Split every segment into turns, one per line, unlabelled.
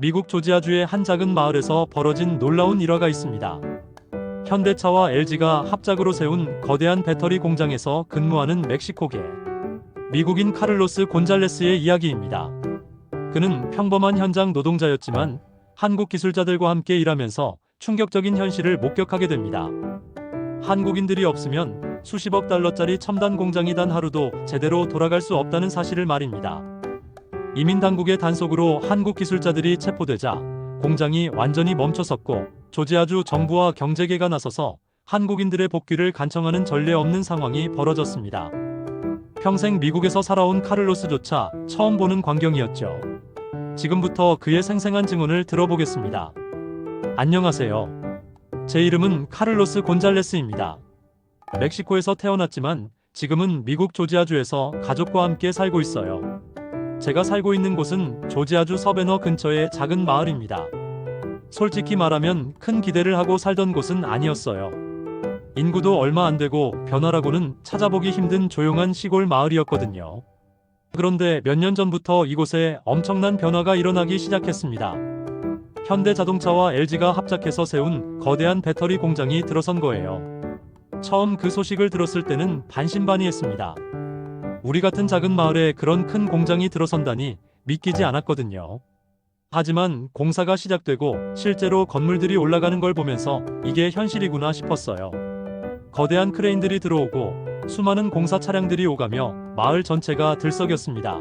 미국 조지아주의 한 작은 마을에서 벌어진 놀라운 일화가 있습니다. 현대차와 LG가 합작으로 세운 거대한 배터리 공장에서 근무하는 멕시코계 미국인 카를로스 곤잘레스의 이야기입니다. 그는 평범한 현장 노동자였지만 한국 기술자들과 함께 일하면서 충격적인 현실을 목격하게 됩니다. 한국인들이 없으면 수십억 달러짜리 첨단 공장이 단 하루도 제대로 돌아갈 수 없다는 사실을 말입니다. 이민 당국의 단속으로 한국 기술자들이 체포되자 공장이 완전히 멈춰섰고 조지아주 정부와 경제계가 나서서 한국인들의 복귀를 간청하는 전례 없는 상황이 벌어졌습니다. 평생 미국에서 살아온 카를로스조차 처음 보는 광경이었죠. 지금부터 그의 생생한 증언을 들어보겠습니다. 안녕하세요. 제 이름은 카를로스 곤잘레스입니다. 멕시코에서 태어났지만 지금은 미국 조지아주에서 가족과 함께 살고 있어요. 제가 살고 있는 곳은 조지아주 서베너 근처의 작은 마을입니다. 솔직히 말하면 큰 기대를 하고 살던 곳은 아니었어요. 인구도 얼마 안 되고 변화라고는 찾아보기 힘든 조용한 시골 마을이었거든요. 그런데 몇 년 전부터 이곳에 엄청난 변화가 일어나기 시작했습니다. 현대자동차와 LG가 합작해서 세운 거대한 배터리 공장이 들어선 거예요. 처음 그 소식을 들었을 때는 반신반의했습니다. 우리 같은 작은 마을에 그런 큰 공장이 들어선다니 믿기지 않았거든요. 하지만 공사가 시작되고 실제로 건물들이 올라가는 걸 보면서 이게 현실이구나 싶었어요. 거대한 크레인들이 들어오고 수많은 공사 차량들이 오가며 마을 전체가 들썩였습니다.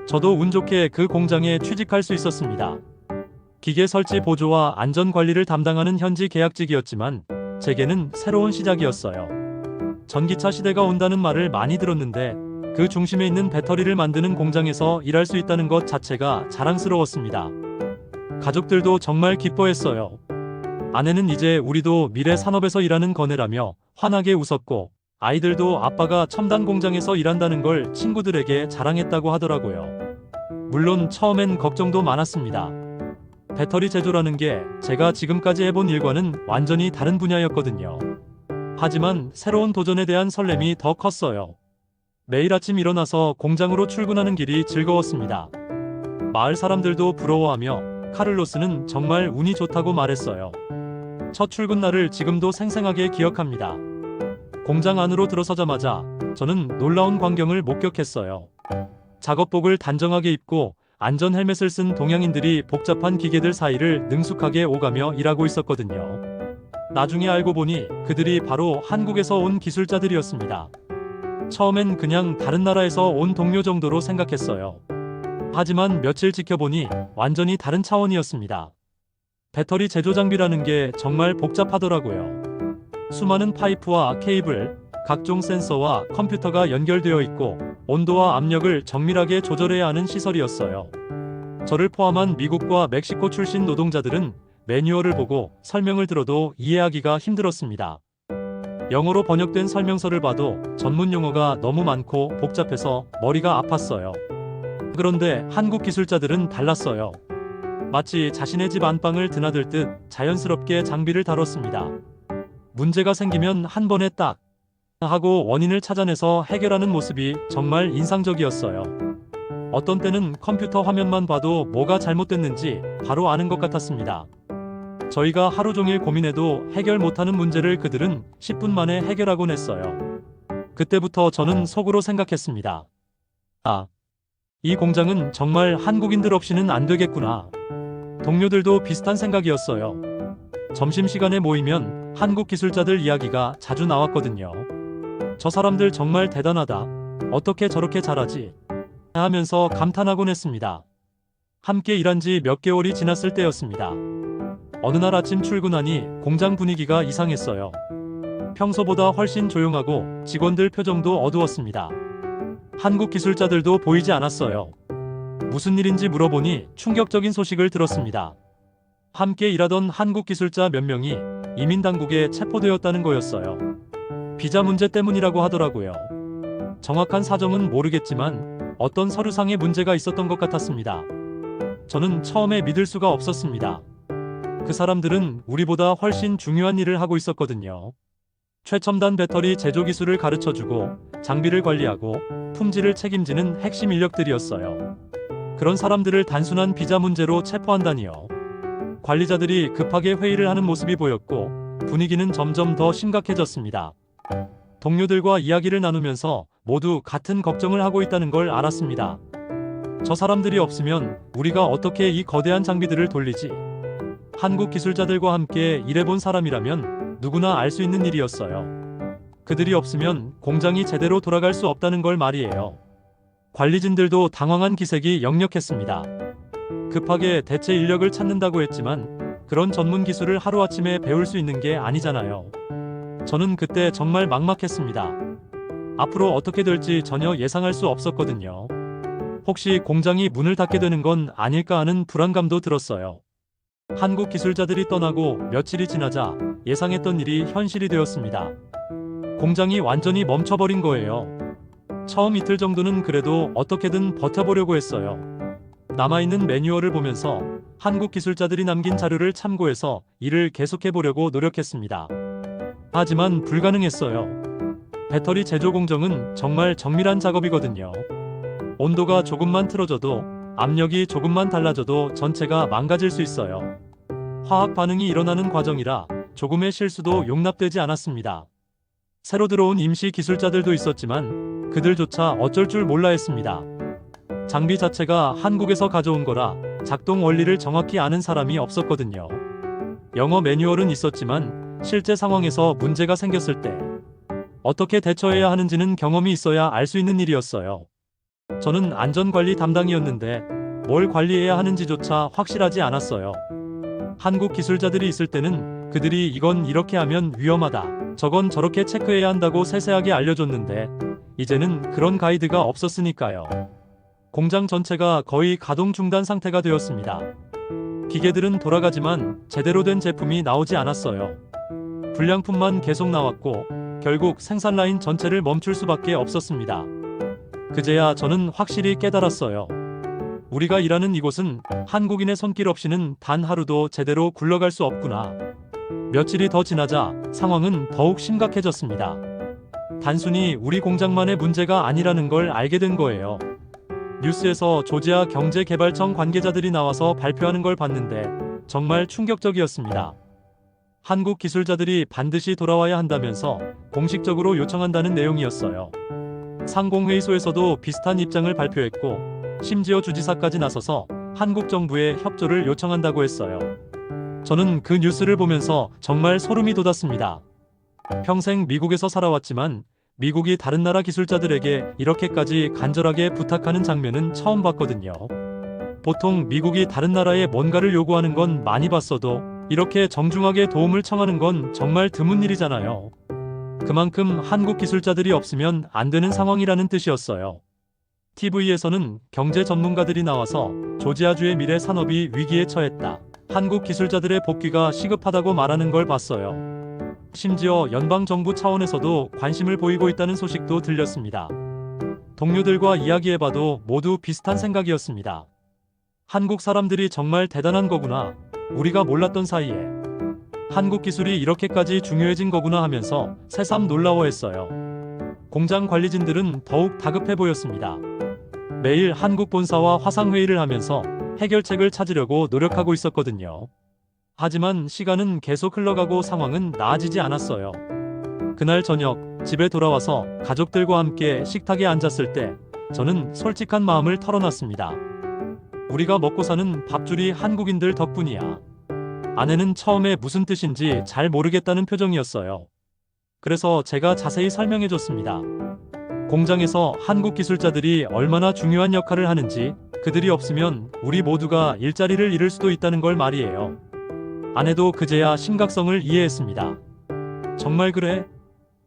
저도 운 좋게 그 공장에 취직할 수 있었습니다. 기계 설치 보조와 안전 관리를 담당하는 현지 계약직이었지만 제게는 새로운 시작이었어요. 전기차 시대가 온다는 말을 많이 들었는데 그 중심에 있는 배터리를 만드는 공장에서 일할 수 있다는 것 자체가 자랑스러웠습니다. 가족들도 정말 기뻐했어요. 아내는 이제 우리도 미래 산업에서 일하는 거네라며 환하게 웃었고 아이들도 아빠가 첨단 공장에서 일한다는 걸 친구들에게 자랑했다고 하더라고요. 물론 처음엔 걱정도 많았습니다. 배터리 제조라는 게 제가 지금까지 해본 일과는 완전히 다른 분야였거든요. 하지만 새로운 도전에 대한 설렘이 더 컸어요. 매일 아침 일어나서 공장으로 출근하는 길이 즐거웠습니다. 마을 사람들도 부러워하며 카를로스는 정말 운이 좋다고 말했어요. 첫 출근 날을 지금도 생생하게 기억합니다. 공장 안으로 들어서자마자 저는 놀라운 광경을 목격했어요. 작업복을 단정하게 입고 안전 헬멧을 쓴 동양인들이 복잡한 기계들 사이를 능숙하게 오가며 일하고 있었거든요. 나중에 알고 보니 그들이 바로 한국에서 온 기술자들이었습니다. 처음엔 그냥 다른 나라에서 온 동료 정도로 생각했어요. 하지만 며칠 지켜보니 완전히 다른 차원이었습니다. 배터리 제조 장비라는 게 정말 복잡하더라고요. 수많은 파이프와 케이블, 각종 센서와 컴퓨터가 연결되어 있고 온도와 압력을 정밀하게 조절해야 하는 시설이었어요. 저를 포함한 미국과 멕시코 출신 노동자들은 매뉴얼을 보고 설명을 들어도 이해하기가 힘들었습니다. 영어로 번역된 설명서를 봐도 전문 용어가 너무 많고 복잡해서 머리가 아팠어요. 그런데 한국 기술자들은 달랐어요. 마치 자신의 집 안방을 드나들 듯 자연스럽게 장비를 다뤘습니다. 문제가 생기면 한 번에 딱 하고 원인을 찾아내서 해결하는 모습이 정말 인상적이었어요. 어떤 때는 컴퓨터 화면만 봐도 뭐가 잘못됐는지 바로 아는 것 같았습니다. 저희가 하루 종일 고민해도 해결 못하는 문제를 그들은 10분 만에 해결하곤 했어요. 그때부터 저는 속으로 생각했습니다. 아, 이 공장은 정말 한국인들 없이는 안 되겠구나. 동료들도 비슷한 생각이었어요. 점심시간에 모이면 한국 기술자들 이야기가 자주 나왔거든요. 저 사람들 정말 대단하다. 어떻게 저렇게 잘하지? 하면서 감탄하곤 했습니다. 함께 일한 지 몇 개월이 지났을 때였습니다. 어느 날 아침 출근하니 공장 분위기가 이상했어요. 평소보다 훨씬 조용하고 직원들 표정도 어두웠습니다. 한국 기술자들도 보이지 않았어요. 무슨 일인지 물어보니 충격적인 소식을 들었습니다. 함께 일하던 한국 기술자 몇 명이 이민 당국에 체포되었다는 거였어요. 비자 문제 때문이라고 하더라고요. 정확한 사정은 모르겠지만 어떤 서류상의 문제가 있었던 것 같았습니다. 저는 처음에 믿을 수가 없었습니다. 그 사람들은 우리보다 훨씬 중요한 일을 하고 있었거든요. 최첨단 배터리 제조 기술을 가르쳐주고 장비를 관리하고 품질을 책임지는 핵심 인력들이었어요. 그런 사람들을 단순한 비자 문제로 체포한다니요. 관리자들이 급하게 회의를 하는 모습이 보였고 분위기는 점점 더 심각해졌습니다. 동료들과 이야기를 나누면서 모두 같은 걱정을 하고 있다는 걸 알았습니다. 저 사람들이 없으면 우리가 어떻게 이 거대한 장비들을 돌리지? 한국 기술자들과 함께 일해본 사람이라면 누구나 알 수 있는 일이었어요. 그들이 없으면 공장이 제대로 돌아갈 수 없다는 걸 말이에요. 관리진들도 당황한 기색이 역력했습니다. 급하게 대체 인력을 찾는다고 했지만 그런 전문 기술을 하루아침에 배울 수 있는 게 아니잖아요. 저는 그때 정말 막막했습니다. 앞으로 어떻게 될지 전혀 예상할 수 없었거든요. 혹시 공장이 문을 닫게 되는 건 아닐까 하는 불안감도 들었어요. 한국 기술자들이 떠나고 며칠이 지나자 예상했던 일이 현실이 되었습니다. 공장이 완전히 멈춰버린 거예요. 처음 이틀 정도는 그래도 어떻게든 버텨보려고 했어요. 남아있는 매뉴얼을 보면서 한국 기술자들이 남긴 자료를 참고해서 일을 계속해보려고 노력했습니다. 하지만 불가능했어요. 배터리 제조 공정은 정말 정밀한 작업이거든요. 온도가 조금만 틀어져도, 압력이 조금만 달라져도 전체가 망가질 수 있어요. 화학 반응이 일어나는 과정이라 조금의 실수도 용납되지 않았습니다. 새로 들어온 임시 기술자들도 있었지만 그들조차 어쩔 줄 몰라 했습니다. 장비 자체가 한국에서 가져온 거라 작동 원리를 정확히 아는 사람이 없었거든요. 영어 매뉴얼은 있었지만 실제 상황에서 문제가 생겼을 때 어떻게 대처해야 하는지는 경험이 있어야 알 수 있는 일이었어요. 저는 안전관리 담당이었는데 뭘 관리해야 하는지조차 확실하지 않았어요. 한국 기술자들이 있을 때는 그들이 이건 이렇게 하면 위험하다, 저건 저렇게 체크해야 한다고 세세하게 알려줬는데 이제는 그런 가이드가 없었으니까요. 공장 전체가 거의 가동 중단 상태가 되었습니다. 기계들은 돌아가지만 제대로 된 제품이 나오지 않았어요. 불량품만 계속 나왔고 결국 생산 라인 전체를 멈출 수밖에 없었습니다. 그제야 저는 확실히 깨달았어요. 우리가 일하는 이곳은 한국인의 손길 없이는 단 하루도 제대로 굴러갈 수 없구나. 며칠이 더 지나자 상황은 더욱 심각해졌습니다. 단순히 우리 공장만의 문제가 아니라는 걸 알게 된 거예요. 뉴스에서 조지아 경제개발청 관계자들이 나와서 발표하는 걸 봤는데 정말 충격적이었습니다. 한국 기술자들이 반드시 돌아와야 한다면서 공식적으로 요청한다는 내용이었어요. 상공회의소에서도 비슷한 입장을 발표했고 심지어 주지사까지 나서서 한국 정부에 협조를 요청한다고 했어요. 저는 그 뉴스를 보면서 정말 소름이 돋았습니다. 평생 미국에서 살아왔지만 미국이 다른 나라 기술자들에게 이렇게까지 간절하게 부탁하는 장면은 처음 봤거든요. 보통 미국이 다른 나라에 뭔가를 요구하는 건 많이 봤어도 이렇게 정중하게 도움을 청하는 건 정말 드문 일이잖아요. 그만큼 한국 기술자들이 없으면 안 되는 상황이라는 뜻이었어요. TV에서는 경제 전문가들이 나와서 조지아주의 미래 산업이 위기에 처했다, 한국 기술자들의 복귀가 시급하다고 말하는 걸 봤어요. 심지어 연방정부 차원에서도 관심을 보이고 있다는 소식도 들렸습니다. 동료들과 이야기해봐도 모두 비슷한 생각이었습니다. 한국 사람들이 정말 대단한 거구나, 우리가 몰랐던 사이에 한국 기술이 이렇게까지 중요해진 거구나 하면서 새삼 놀라워했어요. 공장 관리진들은 더욱 다급해 보였습니다. 매일 한국 본사와 화상회의를 하면서 해결책을 찾으려고 노력하고 있었거든요. 하지만 시간은 계속 흘러가고 상황은 나아지지 않았어요. 그날 저녁 집에 돌아와서 가족들과 함께 식탁에 앉았을 때 저는 솔직한 마음을 털어놨습니다. 우리가 먹고 사는 밥줄이 한국인들 덕분이야. 아내는 처음에 무슨 뜻인지 잘 모르겠다는 표정이었어요. 그래서 제가 자세히 설명해줬습니다. 공장에서 한국 기술자들이 얼마나 중요한 역할을 하는지, 그들이 없으면 우리 모두가 일자리를 잃을 수도 있다는 걸 말이에요. 아내도 그제야 심각성을 이해했습니다. 정말 그래?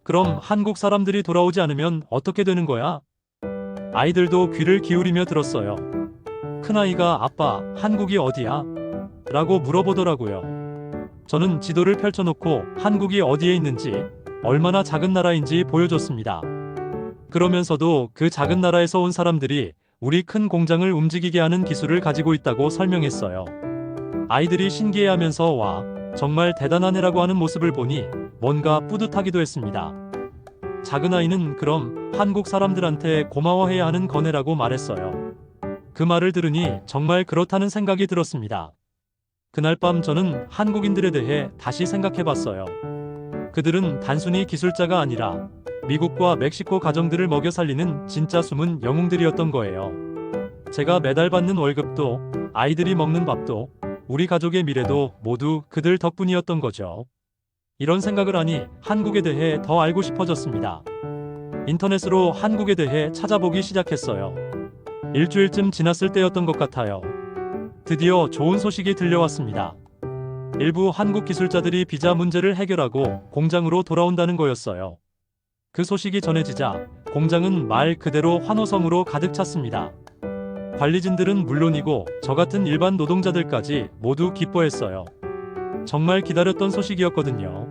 그럼 한국 사람들이 돌아오지 않으면 어떻게 되는 거야? 아이들도 귀를 기울이며 들었어요. 큰아이가 아빠, 한국이 어디야? 라고 물어보더라고요. 저는 지도를 펼쳐놓고 한국이 어디에 있는지, 얼마나 작은 나라인지 보여줬습니다. 그러면서도 그 작은 나라에서 온 사람들이 우리 큰 공장을 움직이게 하는 기술을 가지고 있다고 설명했어요. 아이들이 신기해하면서 와, 정말 대단한 애라고 하는 모습을 보니 뭔가 뿌듯하기도 했습니다. 작은 아이는 그럼 한국 사람들한테 고마워해야 하는 거네라고 말했어요. 그 말을 들으니 정말 그렇다는 생각이 들었습니다. 그날 밤 저는 한국인들에 대해 다시 생각해봤어요. 그들은 단순히 기술자가 아니라 미국과 멕시코 가정들을 먹여 살리는 진짜 숨은 영웅들이었던 거예요. 제가 매달 받는 월급도, 아이들이 먹는 밥도, 우리 가족의 미래도 모두 그들 덕분이었던 거죠. 이런 생각을 하니 한국에 대해 더 알고 싶어졌습니다. 인터넷으로 한국에 대해 찾아보기 시작했어요. 일주일쯤 지났을 때였던 것 같아요. 드디어 좋은 소식이 들려왔습니다. 일부 한국 기술자들이 비자 문제를 해결하고 공장으로 돌아온다는 거였어요. 그 소식이 전해지자 공장은 말 그대로 환호성으로 가득 찼습니다. 관리진들은 물론이고 저 같은 일반 노동자들까지 모두 기뻐했어요. 정말 기다렸던 소식이었거든요.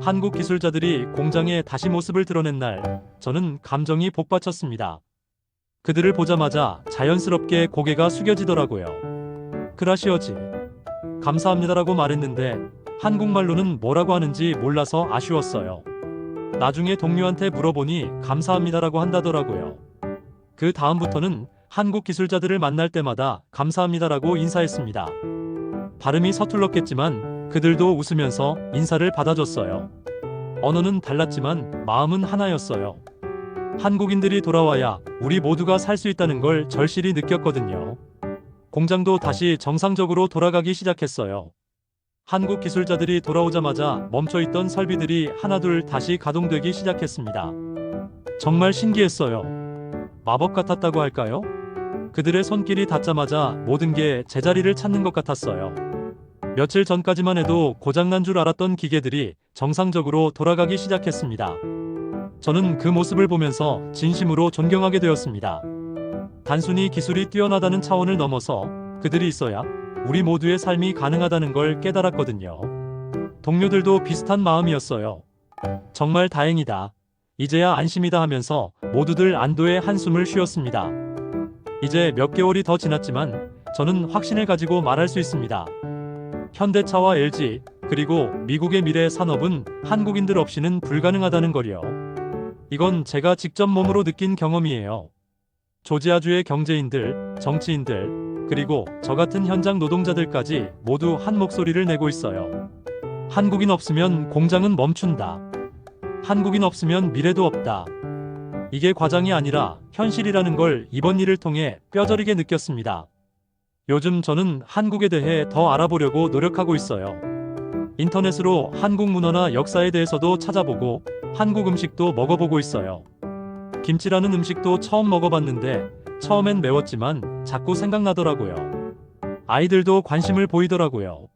한국 기술자들이 공장에 다시 모습을 드러낸 날, 저는 감정이 복받쳤습니다. 그들을 보자마자 자연스럽게 고개가 숙여지더라고요. 그라시어지. 감사합니다라고 말했는데 한국말로는 뭐라고 하는지 몰라서 아쉬웠어요. 나중에 동료한테 물어보니 감사합니다라고 한다더라고요. 그 다음부터는 한국 기술자들을 만날 때마다 감사합니다라고 인사했습니다. 발음이 서툴렀겠지만 그들도 웃으면서 인사를 받아줬어요. 언어는 달랐지만 마음은 하나였어요. 한국인들이 돌아와야 우리 모두가 살 수 있다는 걸 절실히 느꼈거든요. 공장도 다시 정상적으로 돌아가기 시작했어요. 한국 기술자들이 돌아오자마자 멈춰있던 설비들이 하나둘 다시 가동되기 시작했습니다. 정말 신기했어요. 마법 같았다고 할까요? 그들의 손길이 닿자마자 모든 게 제자리를 찾는 것 같았어요. 며칠 전까지만 해도 고장난 줄 알았던 기계들이 정상적으로 돌아가기 시작했습니다. 저는 그 모습을 보면서 진심으로 존경하게 되었습니다. 단순히 기술이 뛰어나다는 차원을 넘어서 그들이 있어야 우리 모두의 삶이 가능하다는 걸 깨달았거든요. 동료들도 비슷한 마음이었어요. 정말 다행이다. 이제야 안심이다 하면서 모두들 안도의 한숨을 쉬었습니다. 이제 몇 개월이 더 지났지만 저는 확신을 가지고 말할 수 있습니다. 현대차와 LG, 그리고 미국의 미래 산업은 한국인들 없이는 불가능하다는 걸요. 이건 제가 직접 몸으로 느낀 경험이에요. 조지아주의 경제인들, 정치인들, 그리고 저 같은 현장 노동자들까지 모두 한 목소리를 내고 있어요. 한국인 없으면 공장은 멈춘다. 한국인 없으면 미래도 없다. 이게 과장이 아니라 현실이라는 걸 이번 일을 통해 뼈저리게 느꼈습니다. 요즘 저는 한국에 대해 더 알아보려고 노력하고 있어요. 인터넷으로 한국 문화나 역사에 대해서도 찾아보고 한국 음식도 먹어보고 있어요. 김치라는 음식도 처음 먹어봤는데 처음엔 매웠지만 자꾸 생각나더라고요. 아이들도 관심을 보이더라고요.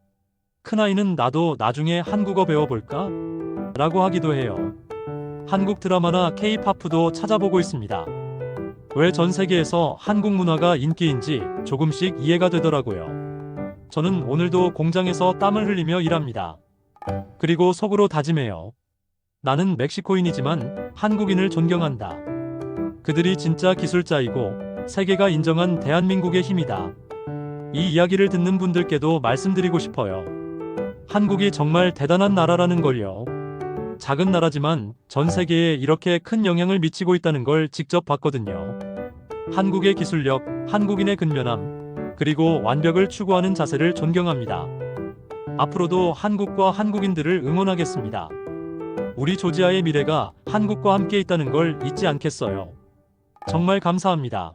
큰아이는 나도 나중에 한국어 배워볼까? 라고 하기도 해요. 한국 드라마나 K-팝도 찾아보고 있습니다. 왜 전 세계에서 한국 문화가 인기인지 조금씩 이해가 되더라고요. 저는 오늘도 공장에서 땀을 흘리며 일합니다. 그리고 속으로 다짐해요. 나는 멕시코인이지만 한국인을 존경한다. 그들이 진짜 기술자이고 세계가 인정한 대한민국의 힘이다. 이 이야기를 듣는 분들께도 말씀드리고 싶어요. 한국이 정말 대단한 나라라는 걸요. 작은 나라지만 전 세계에 이렇게 큰 영향을 미치고 있다는 걸 직접 봤거든요. 한국의 기술력, 한국인의 근면함, 그리고 완벽을 추구하는 자세를 존경합니다. 앞으로도 한국과 한국인들을 응원하겠습니다. 우리 조지아의 미래가 한국과 함께 있다는 걸 잊지 않겠어요. 정말 감사합니다.